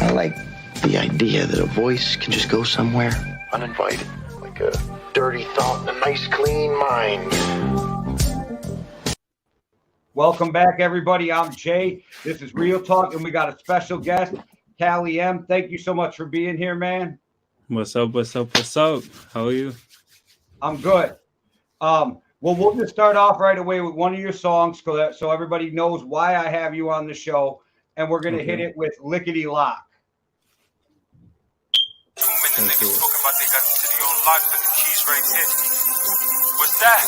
I like the idea that a voice can just go somewhere uninvited, like a dirty thought in a nice, clean mind. Welcome back, everybody. I'm Jay. This is Real Talk, and we got a special guest, Callie M. Thank you so much for being here, man. What's up? What's up? What's up? How are you? I'm good. Well, we'll just start off right away with one of your songs so everybody knows why I have you on the show, and we're going to hit it with Lickety Lock. 2 minutes niggas talking about they got the city on lock, but the keys right here. What's that?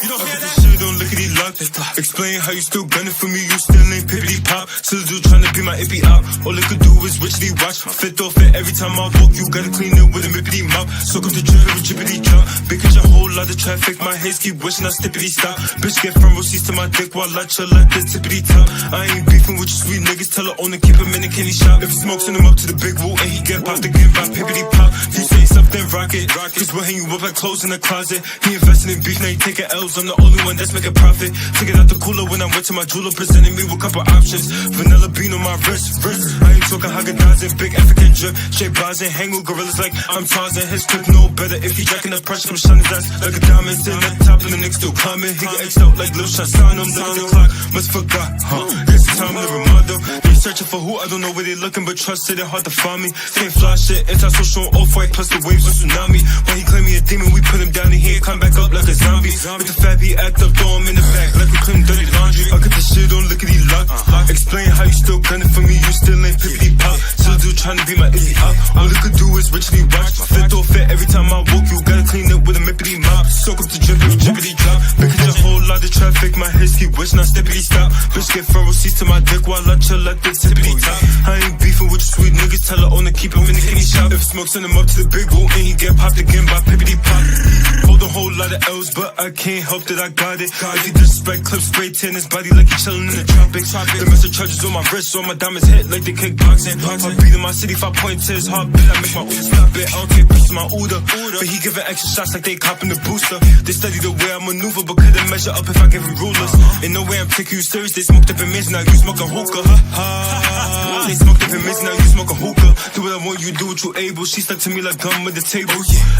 You don't hear that? Shit on lickety lock. Explain how you still gunning for me. You still ain't pippity pop. Still do trying to be my Ep.8. All it could do is richly watch. Fit off it every time I walk. You gotta clean it with a mippity mop. Soak up the drip, every chippity drop. Big catch a whole lot of traffic. My haze keep wishing I stippity stop. Bitch get front row seats to my dick while I chill at the tippity top. I ain't beefing with you sweet niggas. Tell her owner keep him in the candy shop. If he smokes, send him up to the big woo and he get popped again by pippity pop. If you say something, rock it. Cause we'll hang you up like clothes in the closet. He invested in beef, now he taking L's. I'm the only one that's making profit. Took it out the cooler when I went to my jeweler, presenting me with a couple options. Vanilla bean on my wrist. I ain't talking Haagen-Dazs and big African drip. Straight bars and hang with gorillas like I'm Tarzan. His clip no better if he jacking the pressure. I'm shining his ass like a diamond. Sitting at the top and the niggas still climbing. He get X'd out like Lil Shot. Sign him, look at the clock. Must forgot, Guess it's time to remind them. They searching for who, I don't know where they looking, but trust it, hard to find me. Same fly shit, anti-social off-white plus the waves of tsunami. When he claim he a demon, we put him down and he ain't climb back up like a zombie. With the fat, he act up, throw him in the back like we clean dirty laundry. I got the shit on lickety lock. Explain how you still gunning for me, you still ain't pippity pop. Still do trying to be my Ep.8. All it could do is richly watch. Fit or fit every time I walk, you gotta clean it with a mippity mop. Soak up the drip, every drippity drop. Big catch a whole lot of traffic, my head keep wishing I stippity stop. Bitch get front row seats to my dick while I chill at the tippity top. I ain't beefing with you sweet niggas, tell her owner keep him in the candy shop. If smoke, send him up to the big woo and he get popped again by pippity pop. Hold a whole lot of L's, but I can't help that I got it. If he disrespect, clip spray tan his body like he chillin' in the tropics. The message charges on my wrist, so my diamonds hit like they kickboxing. I beat in my city, 5 point to his heartbeat. I make my Uda stop it. I don't take pieces of my Uda, but he giving extra shots like they copping the booster. They study the way I maneuver, but couldn't measure up if I give him rulers. Ain't no way I'm taking you serious. They smoked up in mints, now you smoke a hookah. They smoked up in mints, now you smoke a hookah. Do what I want, you do what you able. She stuck to me like gum at the table.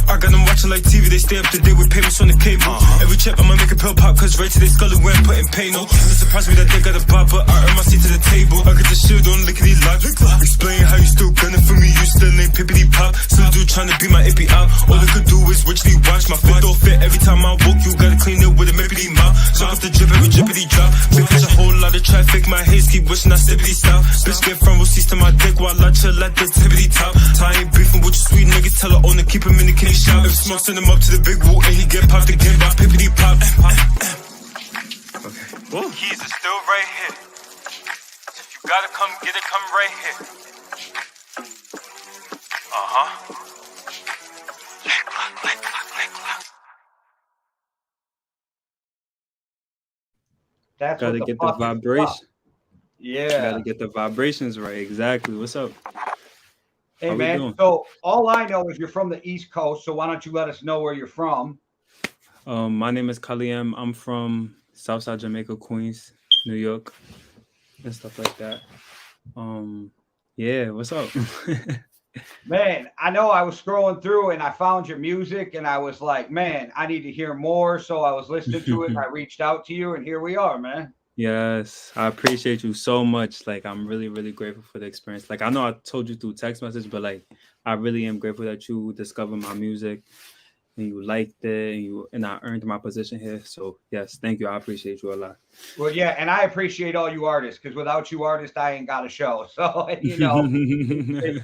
I got them watching like TV, they stay up to date with payments on the cable. Every chip I'ma make a pill pop, cause right to their skull when I'm putting pain. No, it surprised me that they got a pop, but I earn my seat to the table. I got the shield on lickety lock. Explain how you still gunning for me, you still ain't pippity pop. Still do trying to be my Ep.8. All it could do is richly watch. My fit don't fit every time I walk, you gotta clean it with a mippity mop. Soak up the drip, every drippity drop. Big catch a whole lot of traffic, my haze keep wishing I stippity stop. Bitch get front row seats to my dick while I chill at the tippity top. I ain't beefing with you sweet niggas, tell her owner keep him in the candy shop. If smoke, send him up to the big woo and he get popped again by pippity pop. Okay. Keys are still right here. If you gotta come get it, come right here. That's Gotta what get the vibration. Yeah. Gotta get the vibrations right. Exactly. What's up? Hey, How we man. doing? So all I know is you're from the East Coast, so why don't you let us know where you're from? My name is Callie M. I'm from Southside Jamaica, Queens, New York, and stuff like that. Yeah, what's up? Man, I know I was scrolling through and I found your music and I was like, man, I need to hear more. So I was listening to it and I reached out to you and here we are, man. Yes, I appreciate you so much. Like, I'm really, really grateful for the experience. Like, I know I told you through text message, but like, I really am grateful that you discovered my music and you liked it and I earned my position here. So yes, thank you. I appreciate you a lot. Well, yeah, and I appreciate all you artists because without you artists, I ain't got a show. So, you know, it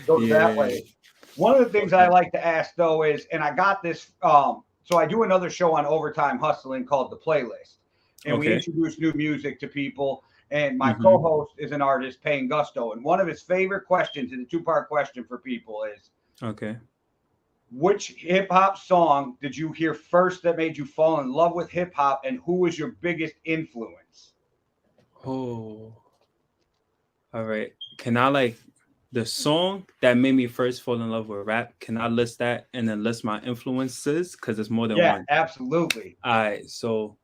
goes that way. One of the things I like to ask though is, and I got this, so I do another show on Overtime Hustling called The Playlist. And we introduce new music to people. And my co-host is an artist, Payne Gusto. And one of his favorite questions, and a 2-part question for people is, which hip-hop song did you hear first that made you fall in love with hip-hop, and who was your biggest influence? Oh, all right. Can I like the song that made me first fall in love with rap? Can I list that and then list my influences? Because it's more than one. Yeah, absolutely. All right. So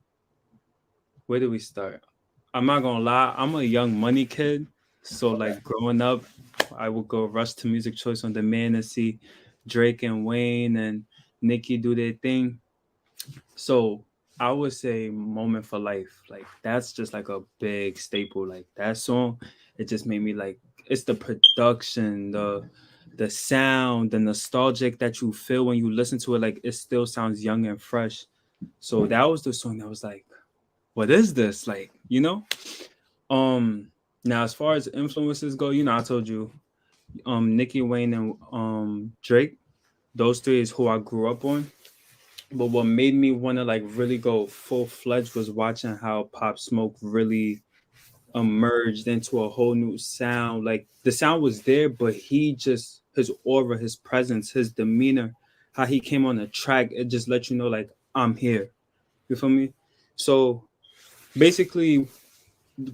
where do we start? I'm not gonna lie. I'm a Young Money kid. So like growing up, I would go rush to Music Choice on demand and see Drake and Wayne and Nicki do their thing. So I would say Moment for Life. Like that's just like a big staple. Like that song, it just made me like it's the production, the sound, the nostalgic that you feel when you listen to it, like it still sounds young and fresh. So that was the song that was like, what is this? Like, you know? Now as far as influences go, you know, I told you, Nicki Wayne and Drake, those three is who I grew up on. But what made me want to like really go full fledged was watching how Pop Smoke really emerged into a whole new sound. Like the sound was there, but he just his aura, his presence, his demeanor, how he came on the track, it just let you know like I'm here. You feel me? So basically,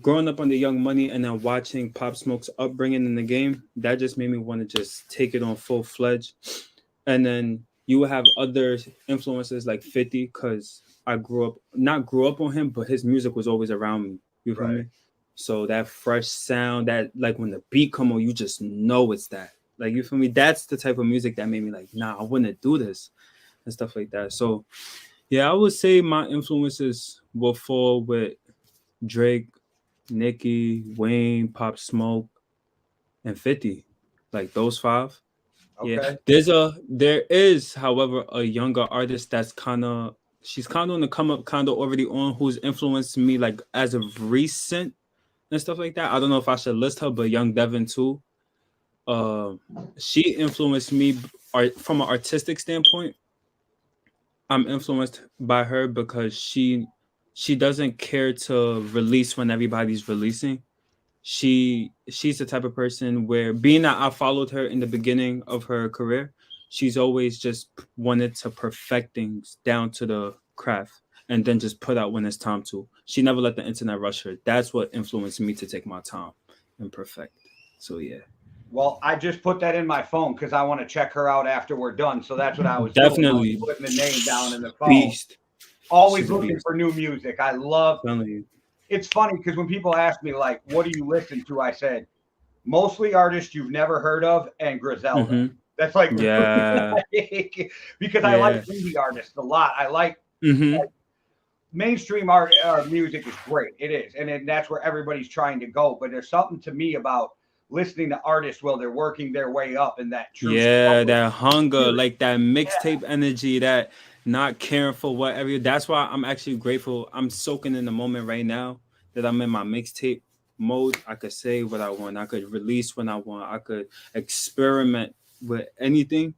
growing up under Young Money and then watching Pop Smoke's upbringing in the game, that just made me want to just take it on full fledged. And then you will have other influences like 50, because I grew up on him, but his music was always around me. You feel me? So that fresh sound, that like when the beat come on, you just know it's that. Like you feel me? That's the type of music that made me like, nah, I wouldn't do this and stuff like that. So yeah, I would say my influences will fall with Drake, Nicki, Wayne, Pop Smoke, and 50. Like those five. Okay. Yeah. There is, however, a younger artist that's she's kind of on the come up, kind of already on, who's influenced me like as of recent and stuff like that. I don't know if I should list her, but Young Devon too. Uh, she influenced me from an artistic standpoint. I'm influenced by her because she doesn't care to release when everybody's releasing. She's the type of person where, being that I followed her in the beginning of her career, she's always just wanted to perfect things down to the craft and then just put out when it's time to. She never let the internet rush her. That's what influenced me to take my time and perfect. So yeah. Well, I just put that in my phone because I want to check her out after we're done. So that's what I was doing. I was Definitely putting the name down in the phone. beast. Always She's a looking beast. for new music. I love. Telling you. It's funny because when people ask me like, "What do you listen to?" I said, mostly artists you've never heard of and Griselda. Mm-hmm. That's like, Yeah. because I Yeah. like indie artists a lot. I like Mm-hmm. mainstream art music is great. It is, and then that's where everybody's trying to go. But there's something to me about listening to artists while they're working their way up in that true Yeah, struggle that hunger, spirit. like that Yeah, mixtape energy, that not caring for whatever. That's why I'm actually grateful. I'm soaking in the moment right now that I'm in my mixtape mode. I could say what I want. I could release when I want. I could experiment with anything.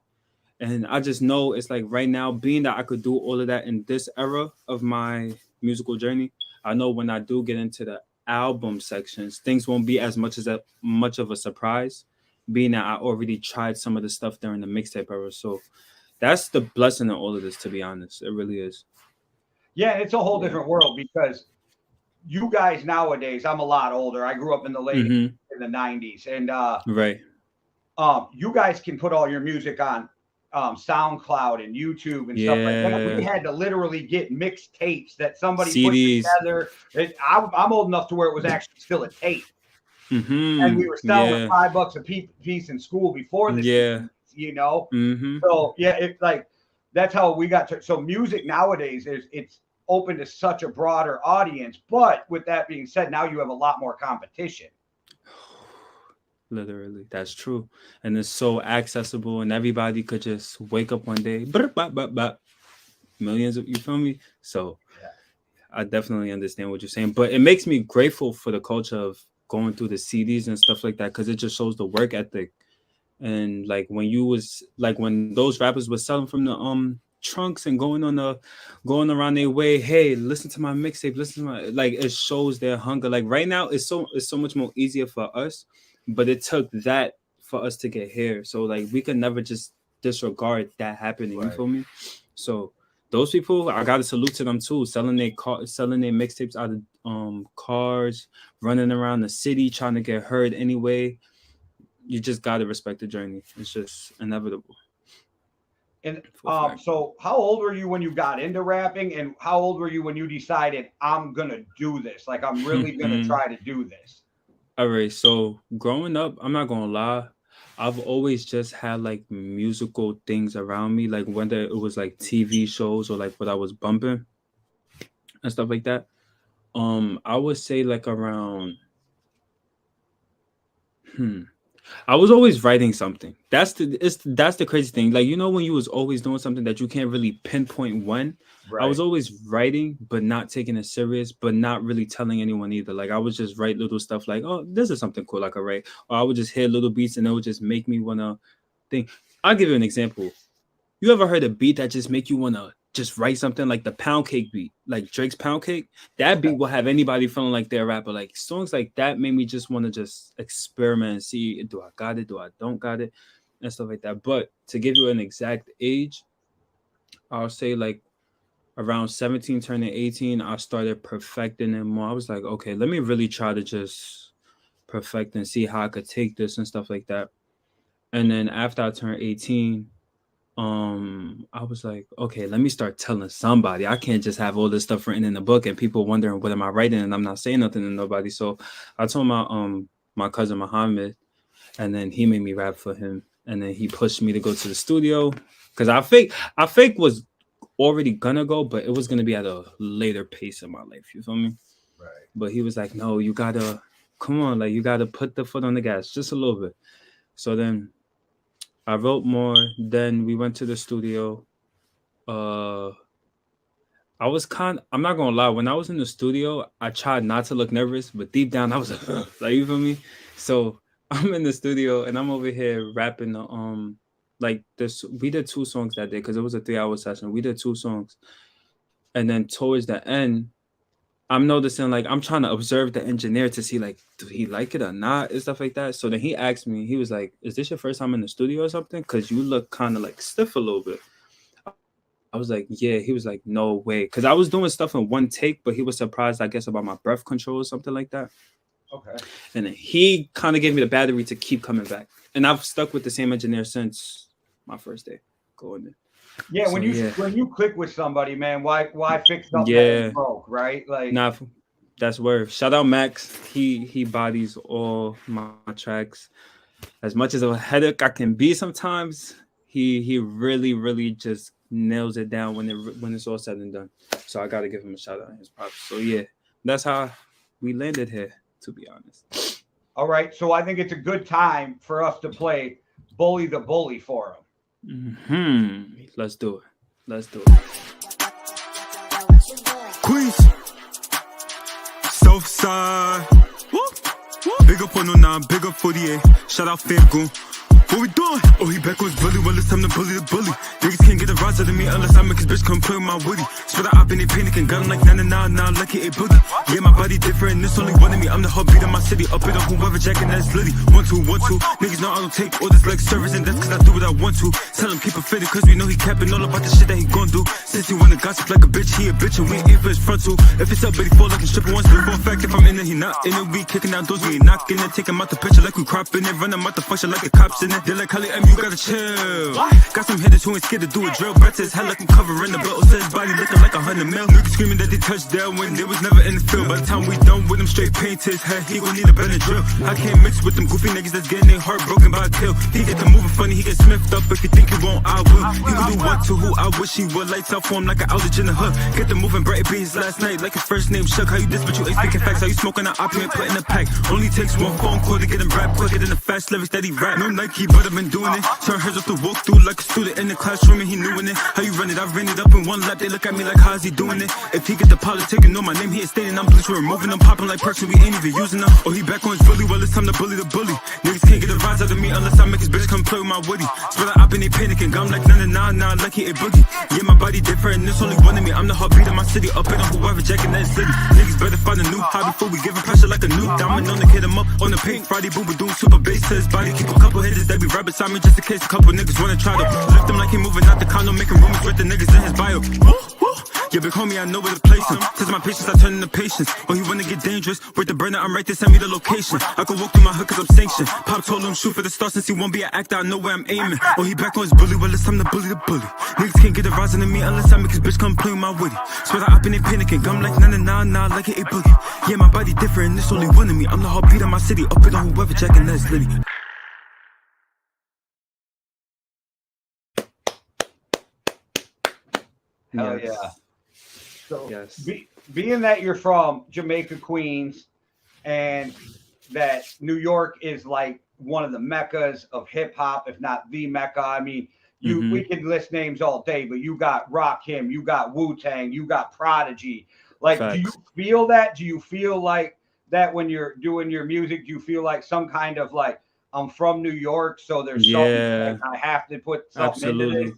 And I just know it's like right now, being that I could do all of that in this era of my musical journey, I know when I do get into the album sections, things won't be as much of a surprise, being that I already tried some of the stuff during the mixtape era. So that's the blessing in all of this, to be honest. It really is. yeah, it's a whole Yeah. different world because you guys nowadays. I'm a lot older. I grew up in the late Mm-hmm. in the '90s, and Right. you guys can put all your music on SoundCloud and YouTube and stuff like that. We Yeah. had to literally get mixed tapes that somebody put CDs. together. I'm old enough to where it was actually still a tape, and we Mm-hmm. were selling them Yeah. $5 a piece in school before the Yeah. CDs, you know. Mm-hmm. So yeah, it's like that's how we got to. So music nowadays is it's open to such a broader audience. But with that being said, now you have a lot more competition. Literally, that's true, and it's so accessible, and everybody could just wake up one day, brr, bop, bop, bop, millions of, you feel me? So Yeah. I definitely understand what you're saying, but it makes me grateful for the culture of going through the CDs and stuff like that, because it just shows the work ethic. And like when those rappers were selling from the trunks and going around their way, hey, listen to my mixtape, listen to my, like, it shows their hunger. Like right now it's so much more easier for us, but it took that for us to get here. So like we could never just disregard that happening. You Right. feel me? So those people, I gotta salute to them too, selling their mixtapes out of cars, running around the city trying to get heard anyway. You just gotta respect the journey. It's just inevitable. And For a fact. so how old were you when you got into rapping, and how old were you when you decided I'm gonna do this? Like I'm really gonna try to do this. All right. So growing up, I'm not gonna lie, I've always just had like musical things around me, like whether it was like TV shows or like what I was bumping and stuff like that. I would say like around hmm. I was always writing something. That's the crazy thing. Like when you was always doing something that you can't really pinpoint when. I was Right. always writing, but not taking it serious, but not really telling anyone either. Like I would just write little stuff like, "Oh, this is something cool I could write," or I would just hear little beats and it would just make me wanna think. I'll give you an example. You ever heard a beat that just make you wanna just write something like the Pound Cake beat, like Drake's Pound Cake? That Okay. beat will have anybody feeling like they're a rapper. Like songs like that made me just want to just experiment and see, do I got it, do I don't got it, and stuff like that. But to give you an exact age, I'll say like around 17 turning 18, I started perfecting it more. I was like, okay, let me really try to just perfect and see how I could take this and stuff like that. And then after I turned 18, I was like, okay, let me start telling somebody. I can't just have all this stuff written in the book and people wondering what am I writing and I'm not saying nothing to nobody. So I told my cousin Muhammad, and then he made me rap for him, and then he pushed me to go to the studio because I fake was already gonna go, but it was gonna be at a later pace in my life. You feel me? Right. But he was like, no, you gotta come on, like you gotta put the foot on the gas just a little bit. So then I wrote more. Then we went to the studio. Uh, I'm not gonna lie. When I was in the studio, I tried not to look nervous, but deep down, I was like, like you feel me? So I'm in the studio and I'm over here rapping like this. We did two songs that day because it was a 3 hour session. We did two songs, and then towards the end, I'm noticing like I'm trying to observe the engineer to see like do he like it or not and stuff like that. So then he asked me, he was like, "Is this your first time in the studio or something? Because you look kind of like stiff a little bit." I was like, "Yeah." He was like, "No way," because I was doing stuff in one take, but he was surprised, I guess, about my breath control or something like that. Okay. And then he kind of gave me the battery to keep coming back, and I've stuck with the same engineer since my first day going there. Yeah, So yeah, when you click with somebody, man, why fix something yeah, that broke, right? Like, nah, that's word. Shout out Max. He bodies all my tracks. As much as a headache I can be sometimes, he really just nails it down when it's all said and done. So I gotta give him a shout out and his props. So yeah, that's how we landed here, to be honest. all right, so I think it's a good time for us to play Bully the Bully for him. Let's do it. Let's do it. Queens, Southside. Big up 109, big up 48. Shout out Fairgoon. What we doing? Oh, he back on his bully. Well, it's time to bully the bully. Niggas can't get a rise out of me unless I make his bitch come play with my woody. Spit out in they panic and got him like nah, like it ain't boogie. Yeah, my body different, there's only one of me. I'm the heartbeat of my city. Up it on whoever jacking that's litty. 1 2 1 2. Niggas know I don't take orders like service, and that's cause I do what I want to. Tell him keep it fitted cause we know he capping all about the shit that he gon' do. Since he wanna gossip like a bitch, he a bitch and we ain't for his front too. If it's up, but he fall like a stripper once. But for a fact, if I'm in it, he not in it. We kicking down doors, we ain't knocking it. Take him out the picture like we cropping it. Run him out the function like the cops in it. They're like Holly M, you gotta chill. Got some hitters who ain't scared to do a drill. Back to his head like I'm covering the belt. Said his body looking like 100 mil. Niggas screaming that they touched down when they was never in the field. By the time we done with him, straight paint his head. He gon' need a better drill. I can't mix with them goofy niggas that's getting their heart broken by a kill. He get the moving funny, he get smithed up. If you think he won't, I will. He gon' do one to who I wish he would. Lights out for him like an outage in the hood. Get the moving bright, be his last night. Like his first name Shook. How you this, but you ain't speaking facts. How you smoking an opium, put in a pack. Only takes one phone call to get him rap quicker than the fast lyrics that he rap. No Nike, but I've been doing it. Turn hers off to walk through like a student in the classroom and he knew in it. How you run it? I ran it up in one lap. They look at me like how's he doing it? If he get the politic and know my name, he ain't staying. I'm bleached, we're removing them, popping like perks and we ain't even using them. Oh, he back on his bully. Well, it's time to bully the bully. Niggas can't get a rise out of me unless I make his bitch come play with my woody. Spell it up and they panicking. I'm like nah, like he a boogie. Yeah, my body different and there's only one of me. I'm the heartbeat of my city. Up in on whoever jacking that city. Niggas better find a new hobby before we give him pressure like a new diamond on the hit him up on the paint. Friday boo, we doing super bass to his body. Keep a couple hitters that be right beside me just in case a couple niggas wanna try to lift him like he moving out the condo, making rumors with the niggas in his bio. Woo, woo. Yeah, big homie, I know where to place him. Test my patience, I turn into patience. Oh, he wanna get dangerous. Worth the burner, I'm right there, send me the location. I can walk through my hood cause I'm sanctioned. Pop told him shoot for the stars since he won't be an actor, I know where I'm aiming. Oh, he back on his bully, well, it's time to bully the bully. Niggas can't get a rising to me unless I make his bitch come play with my witty. Swear I up and they panicking, I'm like, nah, like an 8 boogie. Yeah, my body different, it's only one of me. I'm the heartbeat of my city, up it on whoever checking that's litty. Hell yeah. So Yes. Being that you're from Jamaica, Queens, and that New York is like one of the meccas of hip hop, if not the mecca. I mean, we can list names all day, but you got Rakim, you got Wu-Tang, you got Prodigy. Like, Facts. do you feel that? Do you feel like that when you're doing your music? Do you feel like some kind of like, I'm from New York, so there's something I have to put something into this?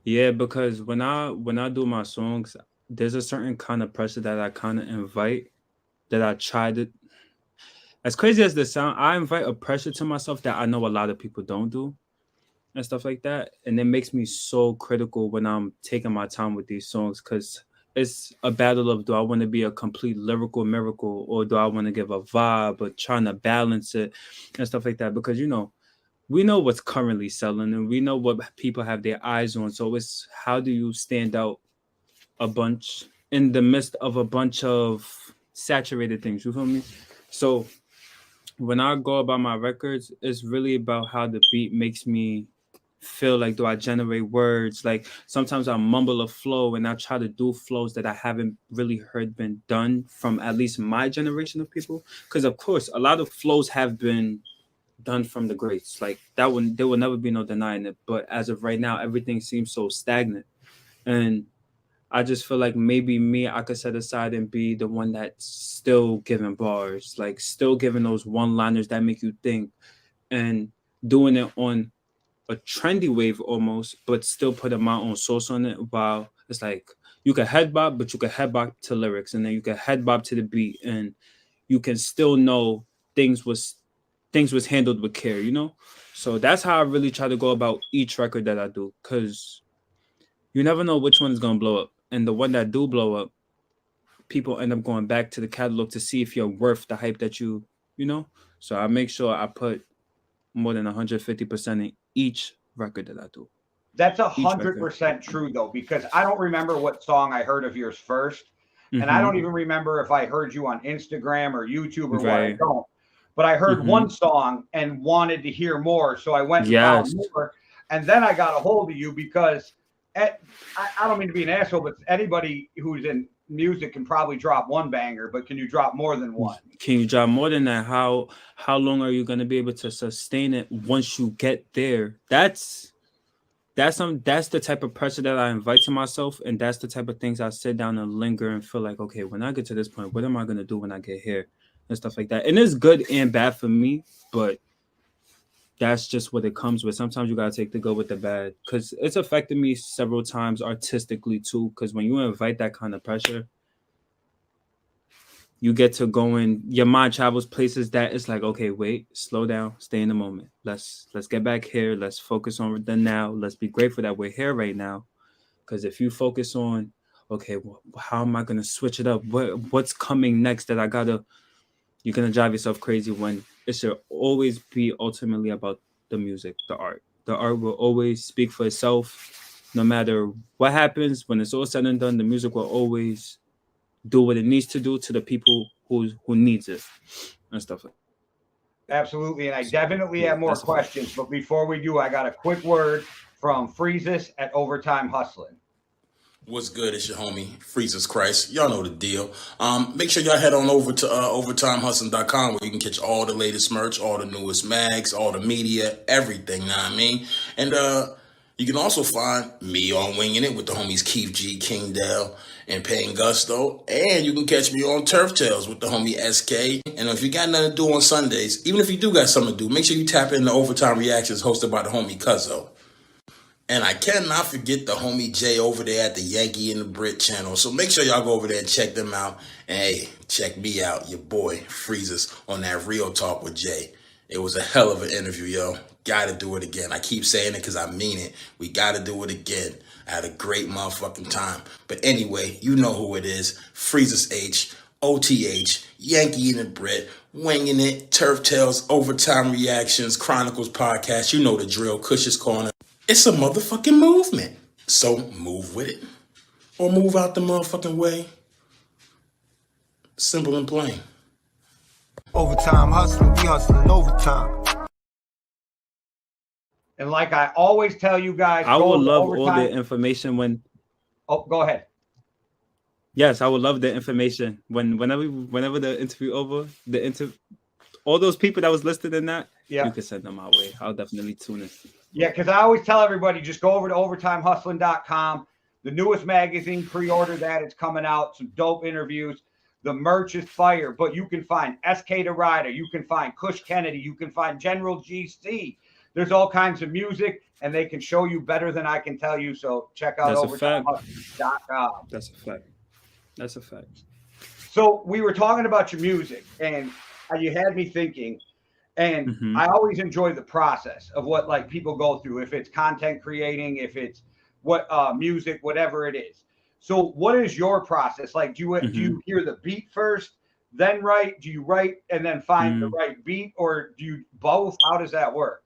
Yeah, because when I do my songs, there's a certain kind of pressure that I kind of invite, that I try to. As crazy as this sound, I invite a pressure to myself that I know a lot of people don't do, and stuff like that. And it makes me so critical when I'm taking my time with these songs, because it's a battle of, do I want to be a complete lyrical miracle, or do I want to give a vibe, but trying to balance it and stuff like that. Because we know what's currently selling, and we know what people have their eyes on. So it's, how do you stand out a bunch in the midst of a bunch of saturated things? You feel me? So when I go about my records, it's really about how the beat makes me feel. Like, do I generate words? Like, sometimes I mumble a flow and I try to do flows that I haven't really heard been done from at least my generation of people. Because of course, a lot of flows have been done from the greats. Like, that one, there will never be no denying it. But as of right now, everything seems so stagnant. And I just feel like maybe I could set aside and be the one that's still giving bars, like still giving those one-liners that make you think, and doing it on a trendy wave almost, but still putting my own sauce on it. While it's like, you can head bop, but you can head bop to lyrics, and then you can head bop to the beat, and you can still know things was handled with care, So that's how I really try to go about each record that I do, because you never know which one is gonna blow up. And the one that do blow up, people end up going back to the catalog to see if you're worth the hype that you know. So I make sure I put more than 150% in each record that I do. That's 100% true though, because I don't remember what song I heard of yours first, and I don't even remember if I heard you on Instagram or YouTube or what. I don't. But I heard one song and wanted to hear more, so I went and found more, and then I got a hold of you because I don't mean to be an asshole, but anybody who's in music can probably drop one banger, but can you drop more than one? Can you drop more than that? How long are you going to be able to sustain it once you get there? That's the type of pressure that I invite to myself, and that's the type of things I sit down and linger and feel like, okay, when I get to this point, what am I going to do when I get here, and stuff like that. And it's good and bad for me, but that's just what it comes with. Sometimes you gotta take the good with the bad, because it's affected me several times artistically too. Because when you invite that kind of pressure, you get to going, your mind travels places that it's like, okay, wait, slow down, stay in the moment. Let's get back here. Let's focus on the now. Let's be grateful that we're here right now. Because if you focus on, okay, well, how am I gonna switch it up? What's coming next that I gotta? You're gonna drive yourself crazy, when it should always be ultimately about the music, the art. The art will always speak for itself, no matter what happens. When it's all said and done, the music will always do what it needs to do to the people who needs it and stuff like that. Absolutely, and I definitely have more questions, but before we do, I got a quick word from Freezus at Overtime Hustling. What's good? It's your homie, Freezes Christ. Y'all know the deal. Make sure y'all head on over to overtimehustling.com, where you can catch all the latest merch, all the newest mags, all the media, everything, know what I mean? And you can also find me on Winging It with the homies Keith G, King Dale, and Payne Gusto. And you can catch me on Turf Tales with the homie SK. And if you got nothing to do on Sundays, even if you do got something to do, make sure you tap in the Overtime Reactions hosted by the homie Cuzzo. And I cannot forget the homie Jay over there at the Yankee and the Brit channel. So make sure y'all go over there and check them out. And hey, check me out, your boy Freezes, on that Real Talk with Jay. It was a hell of an interview, yo. Gotta do it again. I keep saying it because I mean it. We gotta do it again. I had a great motherfucking time. But anyway, you know who it is. Freezes H, OTH, Yankee and the Brit, Winging It, Turf Tales, Overtime Reactions, Chronicles Podcast. You know the drill. Cush's Corner. It's a motherfucking movement. So move with it. Or move out the motherfucking way. Simple and plain. Overtime hustling, we hustling overtime. And like I always tell you guys, I would love all overtime. the information when. Oh, go ahead. Yes, I would love the information whenever the interview over, all those people that was listed in that, you can send them my way. I'll definitely tune in. Yeah, because I always tell everybody, just go over to overtimehustling.com. The newest magazine, pre-order that. It's coming out. Some dope interviews. The merch is fire, but you can find SK the Rider. You can find Kush Kennedy. You can find General GC. There's all kinds of music, and they can show you better than I can tell you. So check out overtimehustling.com. That's a fact. That's a fact. So we were talking about your music, and you had me thinking, and I always enjoy the process of what like people go through, if it's content creating, if it's what music, whatever it is. So what is your process? Like, do you hear the beat first, then write? Do you write and then find the right beat, or do you both? How does that work?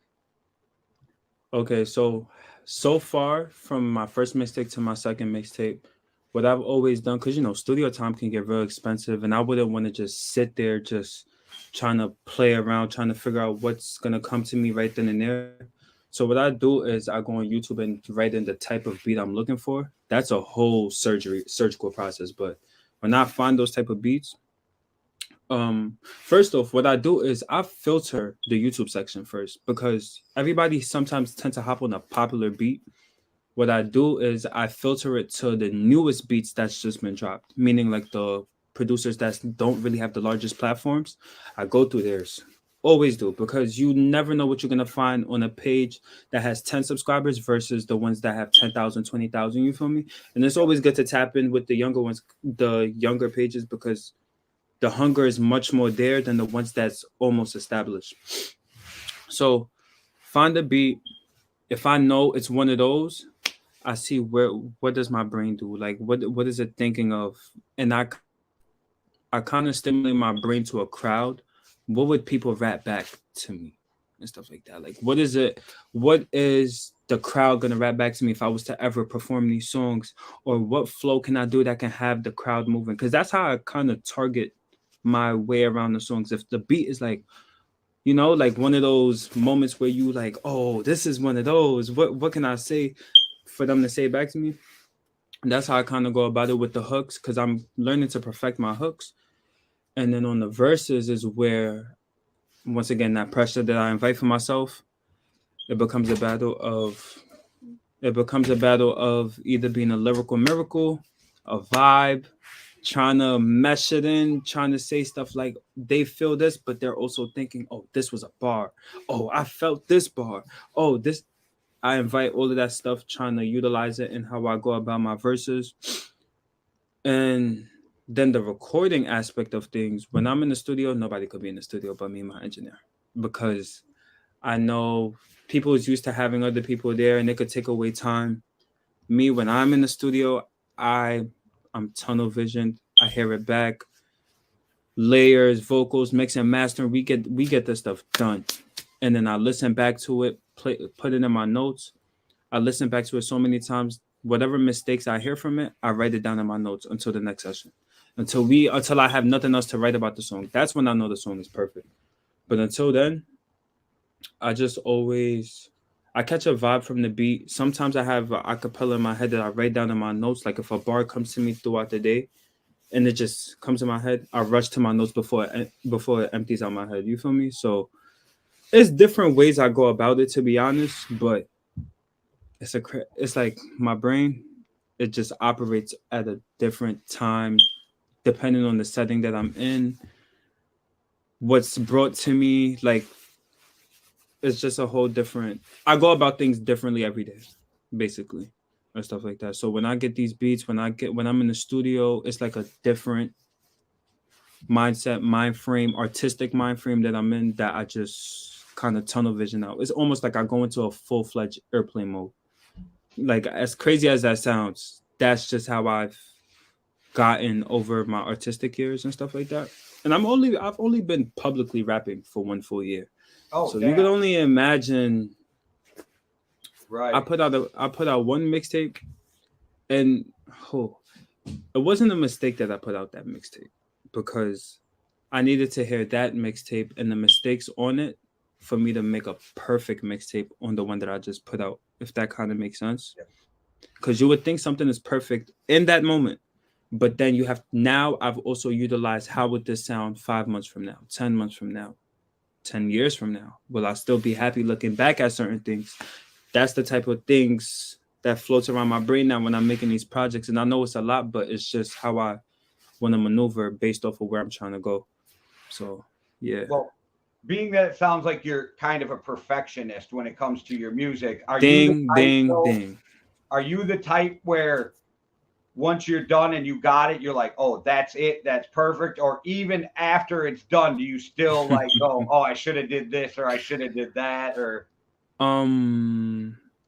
Okay, so far from my first mixtape to my second mixtape, what I've always done, because studio time can get real expensive, and I wouldn't want to just sit there just trying to play around, trying to figure out what's gonna come to me right then and there. So what I do is I go on YouTube and write in the type of beat I'm looking for. That's a whole surgical process. But when I find those type of beats, first off, what I do is I filter the YouTube section first, because everybody sometimes tend to hop on a popular beat. What I do is I filter it to the newest beats that's just been dropped, meaning like the producers that don't really have the largest platforms. I go through theirs. Always do, because you never know what you're going to find on a page that has 10 subscribers versus the ones that have 10,000, 20,000. You feel me? And it's always good to tap in with the younger ones, the younger pages, because the hunger is much more there than the ones that's almost established. So find a beat. If I know it's one of those, I see what does my brain do? Like, what is it thinking of? And I kind of stimulate my brain to a crowd. What would people rap back to me and stuff like that? Like, what is the crowd gonna rap back to me if I was to ever perform these songs? Or what flow can I do that can have the crowd moving? Because that's how I kind of target my way around the songs. If the beat is like, like one of those moments where you like, oh, this is one of those, what can I say for them to say back to me? And that's how I kind of go about it with the hooks, because I'm learning to perfect my hooks. And then on the verses is where, once again, that pressure that I invite for myself, it becomes a battle of either being a lyrical miracle, a vibe, trying to mesh it in, trying to say stuff like they feel this, but they're also thinking, oh, this was a bar. Oh, I felt this bar. Oh, this. I invite all of that stuff, trying to utilize it in how I go about my verses. And then the recording aspect of things, when I'm in the studio, nobody could be in the studio but me and my engineer, because I know people is used to having other people there and it could take away time. Me, when I'm in the studio, I'm tunnel visioned. I hear it back. Layers, vocals, mix and mastering. We get this stuff done. And then I listen back to it, put it in my notes. I listen back to it so many times. Whatever mistakes I hear from it, I write it down in my notes until the next session. Until I have nothing else to write about the song. That's when I know the song is perfect. But until then, I catch a vibe from the beat. Sometimes I have a cappella in my head that I write down in my notes. Like if a bar comes to me throughout the day and it just comes in my head, I rush to my notes before it empties out my head. You feel me? So it's different ways I go about it, to be honest, but it's like my brain, it just operates at a different time depending on the setting that I'm in. What's brought to me, like, it's just a whole different. I go about things differently every day, basically, and stuff like that. So when I get these beats, when I'm in the studio, it's like a different mindset, mind frame, artistic mind frame that I'm in, that I just kind of tunnel vision out. It's almost like I go into a full-fledged airplane mode. Like, as crazy as that sounds, that's just how I've gotten over my artistic years and stuff like that. And I've only been publicly rapping for 1 full year. Oh, so damn. you can only imagine. Right. I put out one mixtape, and it wasn't a mistake that I put out that mixtape, because I needed to hear that mixtape and the mistakes on it for me to make a perfect mixtape on the one that I just put out, if that kind of makes sense. Because you would think something is perfect in that moment, but then I've also utilized, how would this sound 5 months from now, 10 months from now, 10 years from now? Will I still be happy looking back at certain things? That's the type of things that floats around my brain now when I'm making these projects. And I know it's a lot, but it's just how I want to maneuver based off of where I'm trying to go. So, yeah. Well, being that it sounds like you're kind of a perfectionist when it comes to your music, are ding. you the type where once you're done and you got it, you're like, oh, that's it, that's perfect? Or even after it's done, do you still like go, oh, I should have did this, or I should have did that? Or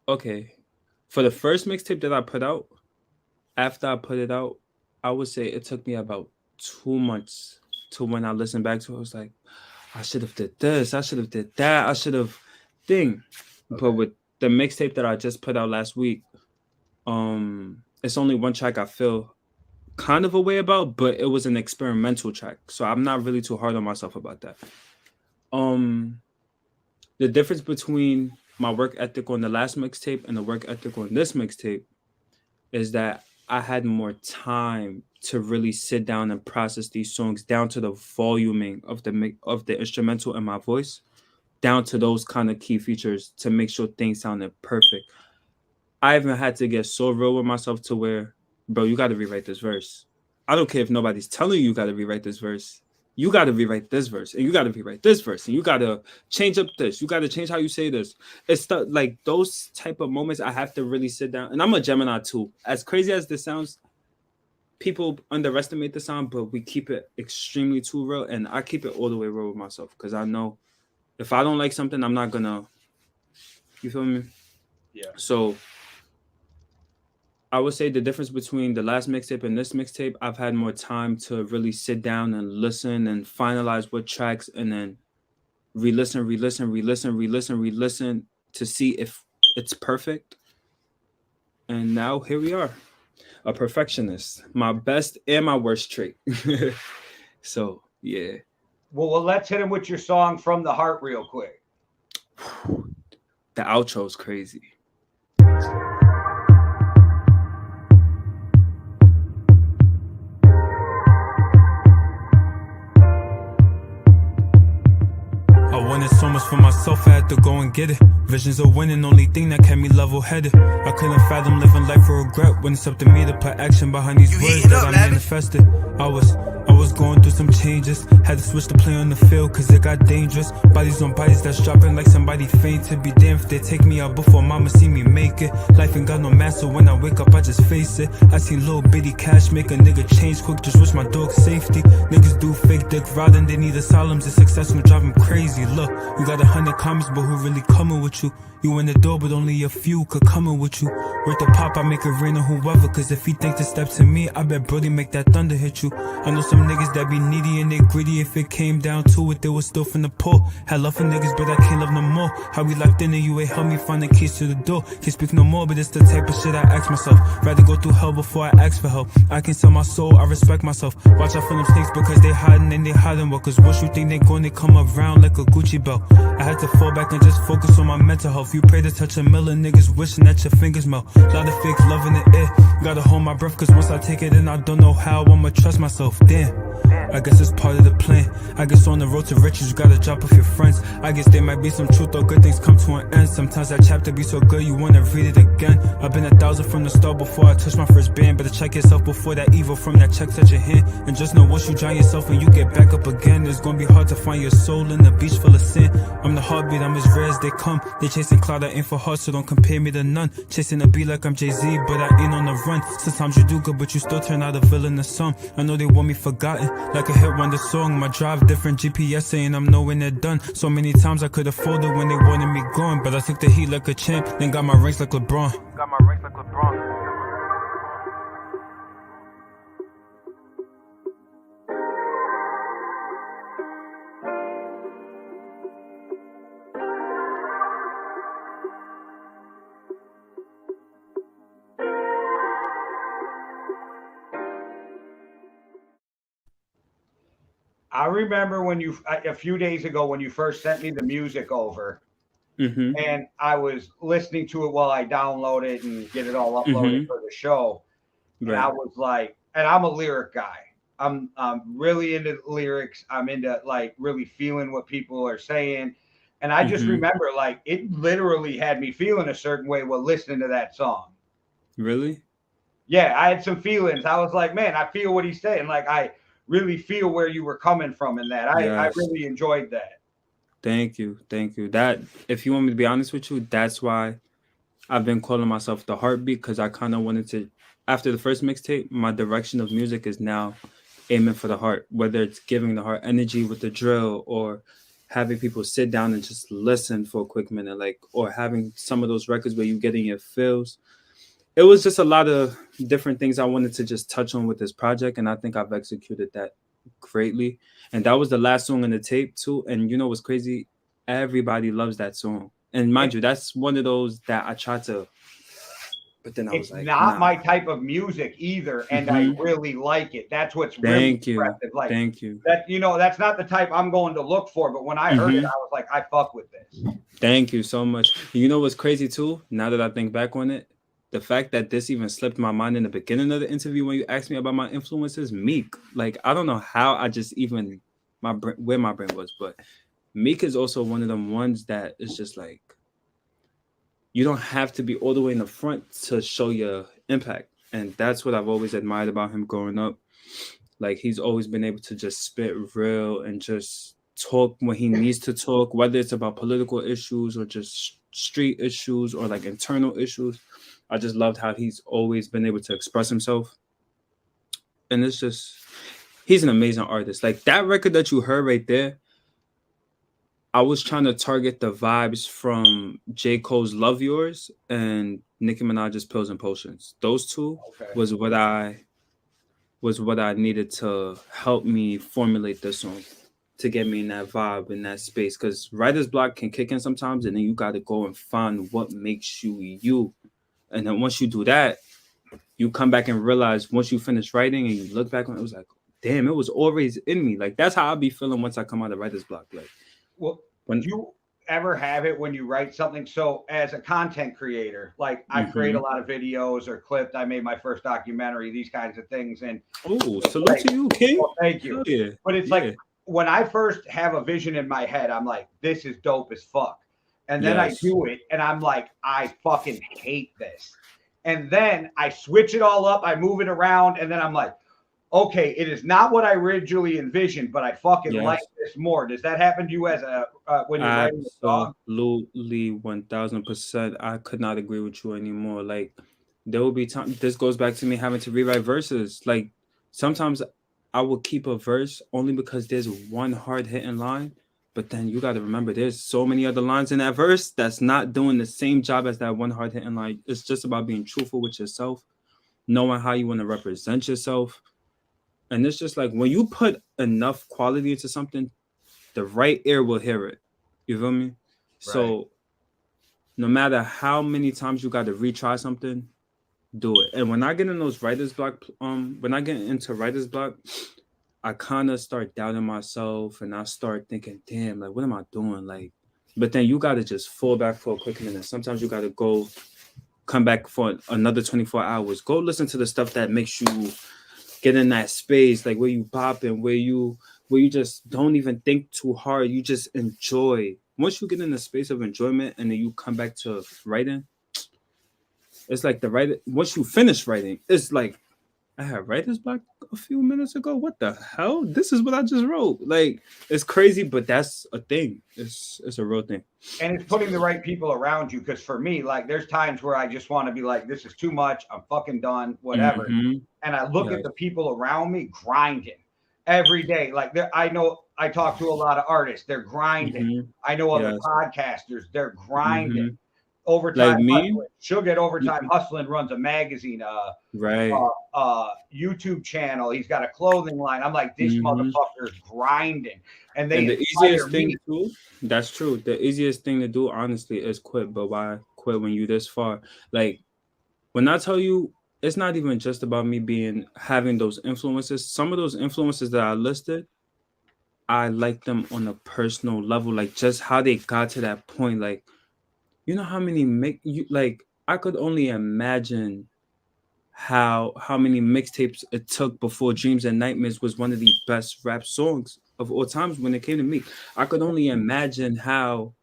okay. For the first mixtape that I put out, after I put it out, I would say it took me about 2 months to when I listened back to it. I was like, I should have did this, I should have did that, I should have thing. Okay. But with the mixtape that I just put out last week, it's only one track I feel kind of a way about, but it was an experimental track, so I'm not really too hard on myself about that. The difference between my work ethic on the last mixtape and the work ethic on this mixtape is that I had more time to really sit down and process these songs down to the voluming of the instrumental and my voice, down to those kind of key features to make sure things sounded perfect. I even had to get so real with myself to where, bro, you got to rewrite this verse. I don't care if nobody's telling you got to rewrite this verse. You got to rewrite this verse, and you got to rewrite this verse, and you got to change up this. You got to change how you say this. It's like those type of moments I have to really sit down. And I'm a Gemini too. As crazy as this sounds, people underestimate the sound, but we keep it extremely too real. And I keep it all the way real with myself, because I know if I don't like something, I'm not gonna. You feel me? Yeah. So I would say the difference between the last mixtape and this mixtape, I've had more time to really sit down and listen and finalize what tracks, and then re-listen to see if it's perfect. And now here we are, a perfectionist, my best and my worst trait. So, yeah. Well, let's hit him with your song From the Heart real quick. The outro's crazy. I wanted so much for myself, I had to go and get it. Visions of winning, only thing that kept me level-headed. I couldn't fathom living life for regret, when it's up to me to put action behind these words that I manifested. I was going through some changes, had to switch to play on the field cause it got dangerous. Bodies on bodies that's dropping like somebody fainted. Be damned if they take me out before mama see me make it. Life ain't got no master, when I wake up I just face it. I seen little bitty cash make a nigga change quick, just wish my dog safety. Niggas do fake dick riding, they need asylums, the success will drive them crazy. Look, you got 100 comments, but who really coming with you? You in the door, but only a few could come in with you. Worth the pop, I make it rain on whoever, cause if he think to step to me, I bet Brody make that thunder hit you. I know some niggas that be needy and they greedy, if it came down to it, they was still finna pull. Had love for niggas, but I can't love no more. How we locked in and you ain't help me find the keys to the door. Can't speak no more, but it's the type of shit I ask myself. Rather go through hell before I ask for help. I can sell my soul, I respect myself. Watch out for them snakes because they hiding and they hiding well. Cause what you think they gonna come around like a Gucci belt. I had to fall back and just focus on my mental health. You pray to touch a million niggas wishing that your fingers melt. Lot of fake love in the air. Gotta hold my breath cause once I take it in I don't know how I'ma trust myself. Damn, I guess it's part of the plan. I guess on the road to riches you gotta drop off your friends. I guess there might be some truth or good things come to an end. Sometimes that chapter be so good you wanna read it again. I've been 1,000 from the start before I touch my first band. Better check yourself before that evil from that check touch your hand. And just know once you drown yourself and you get back up again, it's gonna be hard to find your soul in the beach full of sin. I'm the heartbeat, I'm as rare as they come. They chasing cloud, I ain't for heart, so don't compare me to none. Chasing a beat like I'm Jay-Z, but I ain't on the run. Sometimes you do good, but you still turn out a villain to some. I know they want me for God. forgotten. Like a hit wonder song, my drive different, GPS saying I'm nowhere near done. So many times I could have folded when they wanted me gone, but I took the heat like a champ, then got my rings like LeBron. I remember when you a few days ago when you first sent me the music over, and I was listening to it while I download it and get it all uploaded for the show, and I was like, and I'm a lyric guy. I'm really into lyrics. I'm into like really feeling what people are saying, and I just remember like it literally had me feeling a certain way while listening to that song. Really? Yeah, I had some feelings. I was like, man, I feel what he's saying. Like I really feel where you were coming from in that. I really enjoyed that. Thank you. That, if you want me to be honest with you, that's why I've been calling myself the Heartbeat, because I kind of wanted to, after the first mixtape, my direction of music is now aiming for the heart, whether it's giving the heart energy with the drill or having people sit down and just listen for a quick minute, like, or having some of those records where you get in your feels. It was just a lot of different things I wanted to just touch on with this project, and I think I've executed that greatly. And that was the last song in the tape too. And you know what's crazy? Everybody loves that song. And mind you, that's one of those that I tried to, but then I was It's like, not nah. my type of music either, and I really like it. That's what's really impressive. Like, Thank you. That that's not the type I'm going to look for. But when I heard it, I was like, I fuck with this. Thank you so much. You know what's crazy too? Now that I think back on it, the fact that this even slipped my mind in the beginning of the interview when you asked me about my influences, Meek. Like, I don't know how I just even where my brain was, but Meek is also one of them ones that is just like, you don't have to be all the way in the front to show your impact. And that's what I've always admired about him growing up. Like, he's always been able to just spit real and just talk when he needs to talk, whether it's about political issues or just street issues or like internal issues. I just loved how he's always been able to express himself. And it's just, he's an amazing artist. Like, that record that you heard right there, I was trying to target the vibes from J. Cole's Love Yours and Nicki Minaj's Pills and Potions. Those two was what I needed to help me formulate this song, to get me in that vibe, in that space. Because writer's block can kick in sometimes, and then you got to go and find what makes you you. And then once you do that, you come back and realize, once you finish writing and you look back on it, it was like, damn, it was always in me. Like, that's how I'll be feeling once I come out of writer's block. Like, well, do you ever have it when you write something? So as a content creator, like I create a lot of videos or clips. I made my first documentary, these kinds of things. And salute to you, King. Well, thank you. Yeah. But it's like, when I first have a vision in my head, I'm like, this is dope as fuck. And then I do it and I'm like, I fucking hate this. And then I switch it all up, I move it around, and then I'm like, okay, it is not what I originally envisioned, but I fucking like this more. Does that happen to you as a when you're writing a song? Absolutely, 1000%. I could not agree with you anymore. Like, there will be time. This goes back to me having to rewrite verses. Like, sometimes I will keep a verse only because there's one hard hitting line. But then you got to remember, there's so many other lines in that verse that's not doing the same job as that one hard hitting line. It's just about being truthful with yourself, knowing how you want to represent yourself. And it's just like, when you put enough quality into something, the right ear will hear it. You feel me? Right. So no matter how many times you got to retry something, do it. And when I get in those writer's block, when I get into writer's block, I kind of start doubting myself and I start thinking, damn, like, what am I doing? Like, but then you got to just fall back for a quick minute. Sometimes you got to come back for another 24 hours. Go listen to the stuff that makes you get in that space, like where you popping, where you just don't even think too hard. You just enjoy. Once you get in the space of enjoyment and then you come back to writing, it's like once you finish writing, it's like, I had writer's block a few minutes ago. What the hell? This is what I just wrote. Like, it's crazy, but that's a thing. It's a real thing. And it's putting the right people around you. Because for me, like, there's times where I just want to be like, this is too much. I'm fucking done, whatever. And I look at the people around me grinding. every day. Like I know I talk to a lot of artists. They're grinding. Mm-hmm. I know other Yes. podcasters. They're grinding. Mm-hmm. Like Overtime me. Hustling. She'll get Overtime Hustling, runs a magazine, Right. YouTube channel. He's got a clothing line. I'm like, this Mm-hmm. motherfucker's grinding, and they And the inspire easiest thing me. to do, that's true. The easiest thing to do, honestly, is quit. But why quit when you this far? Like when I tell you, it's not even just about me having those influences. Some of those influences that I listed, I like them on a personal level, like just how they got to that point. Like, you know how many make you like I could only imagine how many mixtapes it took before Dreams and Nightmares was one of the best rap songs of all times when it came to me. I could only imagine how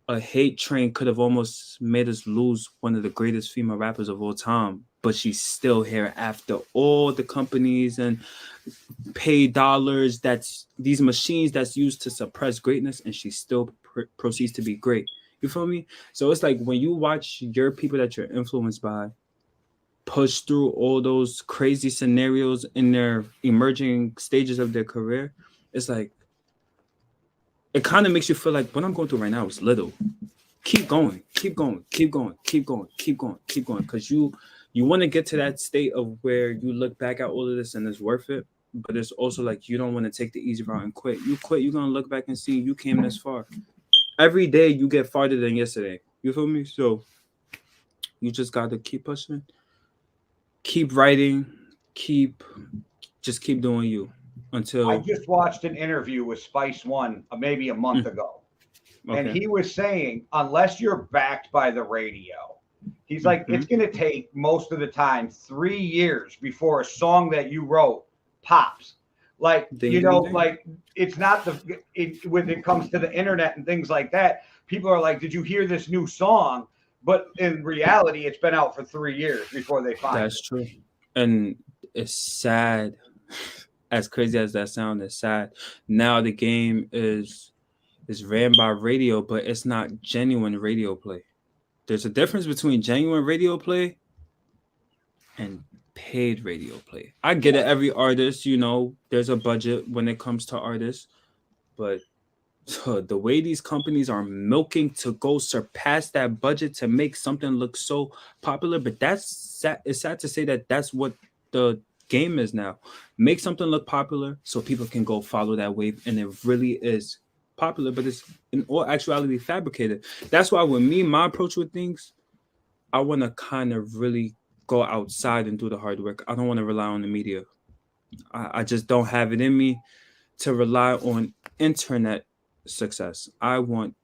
a hate train could have almost made us lose one of the greatest female rappers of all time, but she's still here after all the companies and pay dollars that's these machines that's used to suppress greatness, and she still proceeds to be great. You feel me? So it's like when you watch your people that you're influenced by push through all those crazy scenarios in their emerging stages of their career, it's like it kind of makes you feel like what I'm going through right now is little. Keep going, keep going, keep going, keep going, keep going, keep going, because you want to get to that state of where you look back at all of this and it's worth it. But it's also like you don't want to take the easy route and quit. You quit, you're gonna look back and see you came this far. Every day you get farther than yesterday. You feel me? So you just gotta keep pushing, keep writing, keep just keep doing you I until just watched an interview with Spice One maybe a month ago, and okay. he was saying unless you're backed by the radio, he's like Mm-hmm. it's going to take most of the time 3 years before a song that you wrote pops. Like Ding ding ding. like it's not when it comes to the internet and things like that. People are like, "Did you hear this new song?" But in reality, it's been out for 3 years before they find it. That's true. And it's sad. As crazy as that sound is sad. Now the game is ran by radio, but it's not genuine radio play. There's a difference between genuine radio play and paid radio play. I get it, every artist, there's a budget when it comes to artists, but the way these companies are milking to go surpass that budget to make something look so popular, but that's sad. It's sad to say that that's what the game is now. Make something look popular so people can go follow that wave, and it really is popular, but it's in all actuality fabricated. That's why with me, my approach with things, I want to kind of really go outside and do the hard work. I don't want to rely on the media. I just don't have it in me to rely on internet success. I want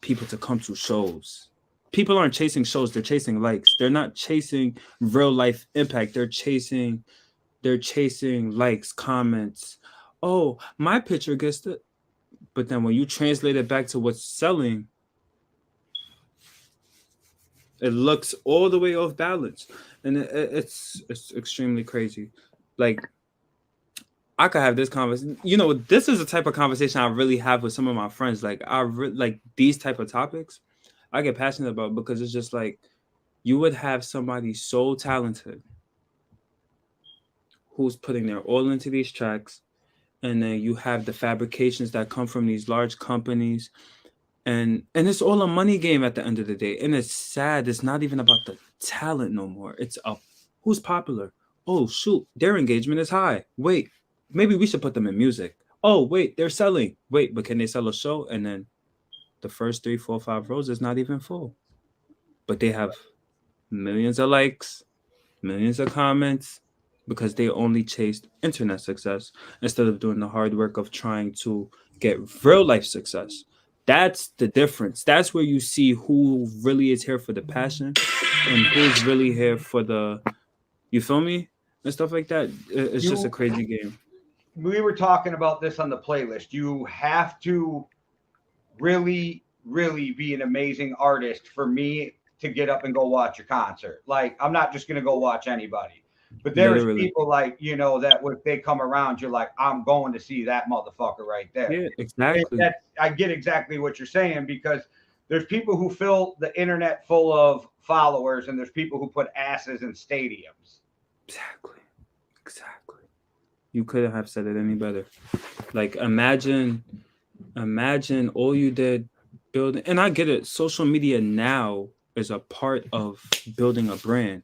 people to come to shows. People aren't chasing shows, they're chasing likes. They're not chasing real life impact. They're chasing likes, comments. Oh, my picture gets it. But then when you translate it back to what's selling, it looks all the way off balance. And it's extremely crazy. Like I could have this conversation. This is the type of conversation I really have with some of my friends. Like like these type of topics, I get passionate about because it's just like you would have somebody so talented who's putting their all into these tracks, and then you have the fabrications that come from these large companies, and it's all a money game at the end of the day. And it's sad. It's not even about the talent no more. It's who's popular. Oh shoot, their engagement is high. Wait, maybe we should put them in music. Oh wait, they're selling. Wait, but can they sell a show? And then the first 3, 4, 5 rows is not even full, but they have millions of likes, millions of comments, because they only chased internet success instead of doing the hard work of trying to get real life success. That's the difference. That's where you see who really is here for the passion and who's really here for you feel me? And stuff like that. It's just a crazy game. We were talking about this on the playlist. You have to really, really be an amazing artist for me to get up and go watch a concert. Like, I'm not just going to go watch anybody. But there is Literally. people like, that when they come around, you're like, I'm going to see that motherfucker right there. Yeah, exactly. I get exactly what you're saying, because there's people who fill the internet full of followers, and there's people who put asses in stadiums. Exactly. You couldn't have said it any better. Like imagine all you did building, and I get it. Social media now is a part of building a brand.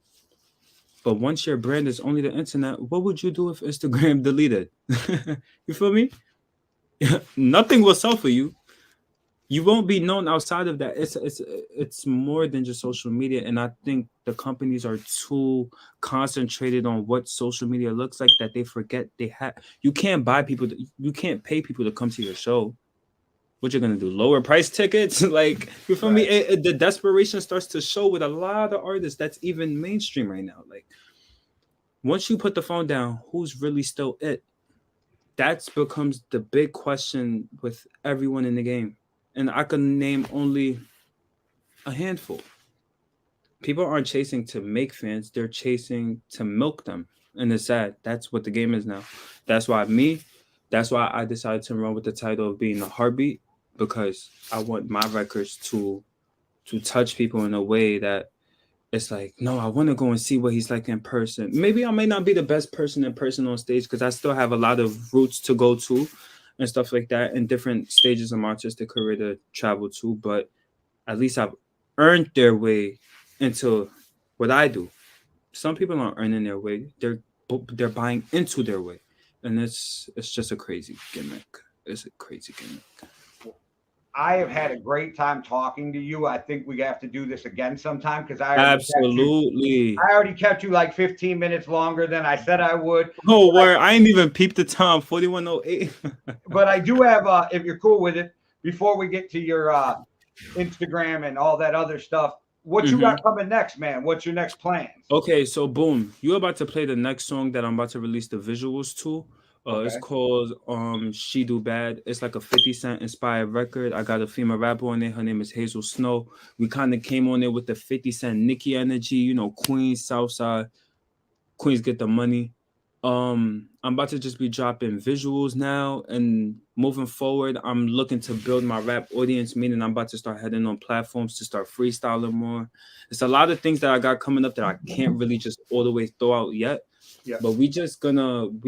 But once your brand is only the internet, what would you do if Instagram deleted? You feel me? Nothing will sell for you. You won't be known outside of that. It's more than just social media, and I think the companies are too concentrated on what social media looks like that they forget they have. You can't buy people. You can't pay people to come to your show. What you're gonna do? Lower price tickets? Like you feel me? The desperation starts to show with a lot of artists that's even mainstream right now. Like once you put the phone down, who's really still it? That becomes the big question with everyone in the game. And I can name only a handful. People aren't chasing to make fans, they're chasing to milk them. And it's sad. That's what the game is now. That's why I decided to run with the title of being a heartbeat, because I want my records to touch people in a way that it's like, no, I want to go and see what he's like in person. Maybe I may not be the best person in person on stage because I still have a lot of routes to go to and stuff like that, and different stages of my artistic career to travel to. But at least I've earned their way into what I do. Some people aren't earning their way; they're buying into their way, and it's just a crazy gimmick. It's a crazy gimmick. I have had a great time talking to you. I think we have to do this again sometime because Absolutely. I already kept you like 15 minutes longer than I said I would. Oh, word. I ain't even peeped the time, 41:08. But I do have, if you're cool with it, before we get to your Instagram and all that other stuff, what you got coming next, man? What's your next plans? Okay, so boom, you're about to play the next song that I'm about to release the visuals to. It's called She Do Bad. It's like a 50 Cent inspired record. I got a female rapper on there. Her name is Hazel Snow. We kind of came on there with the 50 Cent Nicki energy, you know, Queens, Southside. Queens get the money. I'm about to just be dropping visuals now, and moving forward, I'm looking to build my rap audience, meaning I'm about to start heading on platforms to start freestyling more. It's a lot of things that I got coming up that I can't really just all the way throw out yet. Yeah. But we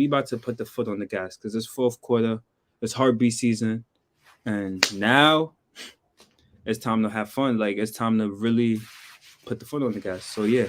about to put the foot on the gas because it's fourth quarter, it's heartbeat season, and now it's time to have fun. Like it's time to really put the foot on the gas. So yeah,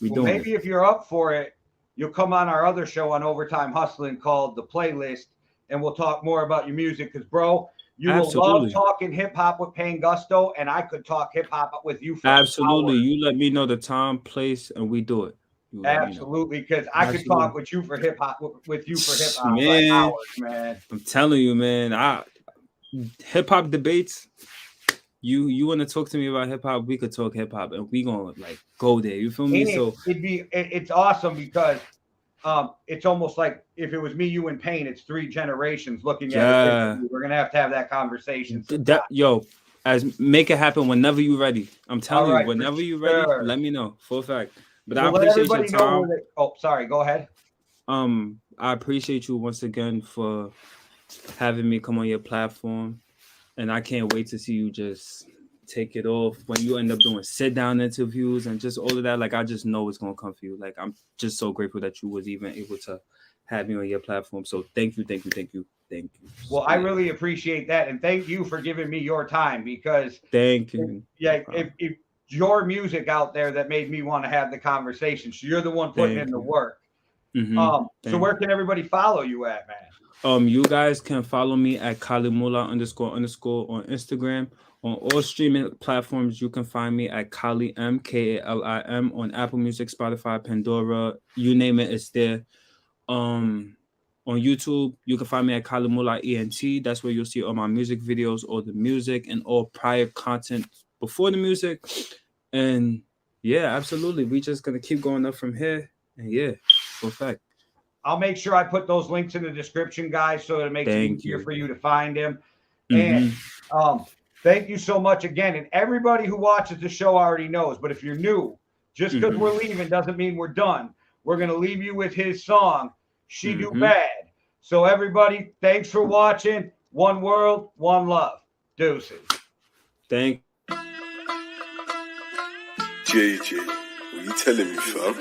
maybe if you're up for it, you'll come on our other show on Overtime Hustling called The Playlist, and we'll talk more about your music. Because, bro, you will love talking hip hop with Pain Gusto, and I could talk hip hop with you for absolutely. You let me know the time, place, and we do it. Absolutely, because I could talk with you for hip hop, man. For hours, man. I'm telling you, man. Hip hop debates. You want to talk to me about hip hop? We could talk hip hop, and we gonna like go there. You feel me? It's awesome because it's almost like if it was me, you, and Pain, it's 3 generations looking at it. We're gonna have to have that conversation. Make it happen whenever you're ready. I'm telling you, whenever you're ready, let me know for a fact. But I appreciate your time. Sorry, go ahead. I appreciate you once again for having me come on your platform. And I can't wait to see you just take it off when you end up doing sit-down interviews and just all of that. Like, I just know it's going to come for you. Like, I'm just so grateful that you was even able to have me on your platform. So thank you. Well, I really appreciate that. And thank you for giving me your time because thank you. If your music out there that made me want to have the conversation. So you're the one putting in the work. So where can everybody follow you at, man? You guys can follow me at Kalimula _ on Instagram. On all streaming platforms, you can find me at Kali M, Kalim, on Apple Music, Spotify, Pandora, you name it, it's there. On YouTube, you can find me at Kalimula ENT. That's where you'll see all my music videos, all the music, and all prior content before the music. And yeah, absolutely. We just gonna keep going up from here. And yeah, for a fact. I'll make sure I put those links in the description, guys, so it makes it easier for you to find him. And thank you so much again. And everybody who watches the show already knows, but if you're new, just because we're leaving doesn't mean we're done. We're going to leave you with his song, She Do Bad. So everybody, thanks for watching. One world, one love. Deuces. Thank you. JJ, what you telling me, fam?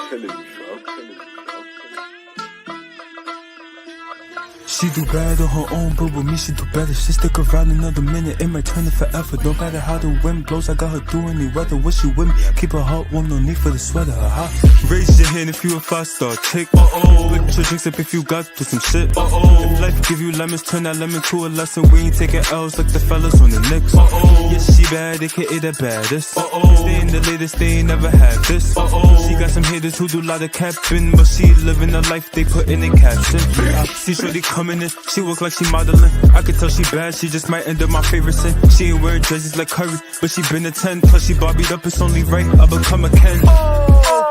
She do bad on her own, but with me she do better. She stick around another minute, it might turn it forever. Don't matter how the wind blows, I got her through any weather. Wish you with me, keep her heart warm, no need for the sweater. Raise your hand if you a 5-star chick. Split your drinks up if you got to some shit. If life give you lemons, turn that lemon to a lesson. We ain't taking L's like the fellas on the Knicks. Yeah, she bad, aka the baddest. Staying the latest, they ain't never had this. She got some haters who do a lot of capping, but she living the life they put in the caption. I see shorty coming in, she look like she modeling. I could tell she bad, she just might end up my favorite sin. She ain't wearing dresses like Curry, but she been a 10. Plus she Barbied up, it's only right I become a Ken.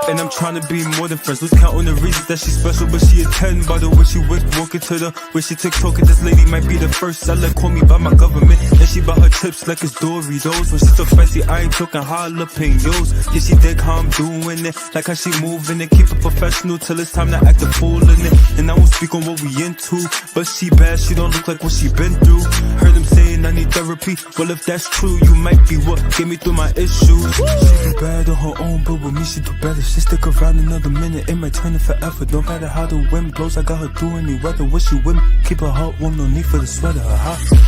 And I'm trying to be more than friends. Lose count on the reasons that she's special, but she a 10. By the way she wick, walking to the way she TikTok, and this lady might be the first. I let call me by my government, and she bought her chips like it's Doritos. When she talk spicy, I ain't talking jalapenos. Yeah, she dig how I'm doing it, like how she moving it. Keep it professional till it's time to act a fool in it. And I won't speak on what we into, but she bad, she don't look like what she been through. Heard them saying I need therapy, well if that's true, you might be what get me through my issues. She do bad on her own, but with me she do better. She stick around another minute, it might turn it forever. Don't matter how the wind blows, I got her through any weather. Wish you with me, keep her heart warm, no need for the sweater.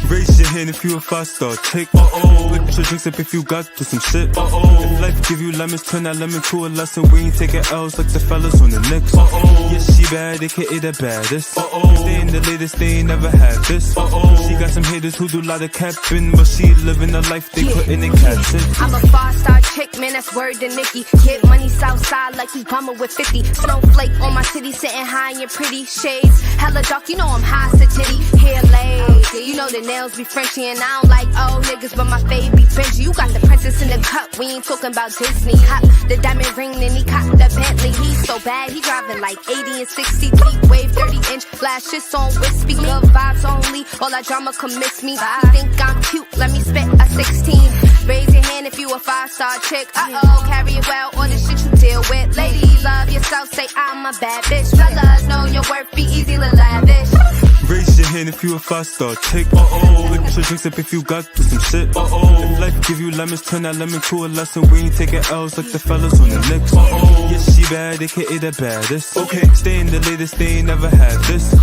Raise your hand if you a 5-star chick. Split your drinks up if you got to some shit. If life give you lemons, turn that lemon to a lesson. We ain't taking L's like the fellas on the Knicks. Yeah, she bad, aka the baddest. Staying the latest, they ain't never had this. She got some haters who do a lot of capping, but she living the life they put in the caption. I'm a 5-star chick, man, that's word to Nicky. Get money Southside like he bummer with 50. Snowflake on my titty, sitting high in your pretty shades. Hella dark, you know I'm high to titty. Hair laid, yeah, you know the nails be Frenchy. And I don't like old niggas, but my fave be Benji. You got the princess in the cup, we ain't talking about Disney. Hop the diamond ring, then he caught the Bentley. He's so bad, he driving like 80 and 60. Deep wave, 30-inch flashes on wispy. Good vibes only, all that drama can miss me. You think I'm cute, let me spit a 16. Raise your hand if you a 5-star chick. Carry it well, all the shit you deal with. Ladies, love yourself, say I'm a bad bitch. Fellas, know your worth, be easy, lavish. Raise your hand if you a 5-star chick. Split your drinks up if you got to some shit. If life give you lemons, turn that lemon to a lesson. We ain't taking L's like the fellas on the Knicks. Yeah, she bad, aka the baddest. Staying the latest, they ain't never had this.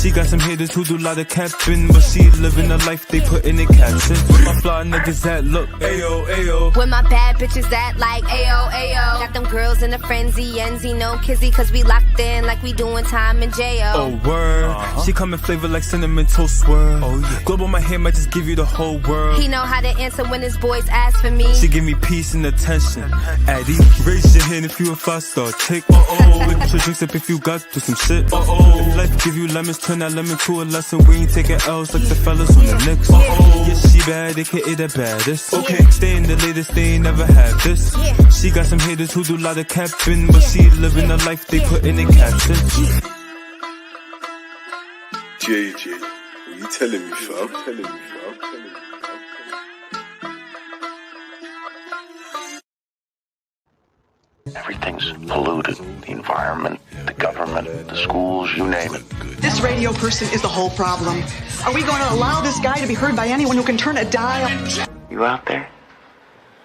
She got some haters who do a lot of capping, but she living the life they put in the caption. Where my fly niggas at, look, ayo, ayo. Where my bad bitches at, like ayo, ayo. Got them girls in a frenzy, Enzy, no kizzy, cause we locked in like we doing time in jail. Oh, word. She coming flavor like cinnamon toast swirl. Oh, yeah. Globe on my hand might just give you the whole world. He know how to answer when his boys ask for me. She give me peace and attention. Addy, raise your hand if you a 5-star chick. Split your drinks up if you got to some shit. If life give you lemons, turn that lemon to a lesson. We ain't taking L's like the fellas on the Knicks. Yeah, she bad, aka the baddest. Staying the latest, they ain't never had this. She got some haters who do a lot of capping, but she living the life they put in the caption. JJ, what you telling me, fam? Everything's polluted. The environment, the government, the schools, you name it. This radio person is the whole problem. Are we going to allow this guy to be heard by anyone who can turn a dial? You out there?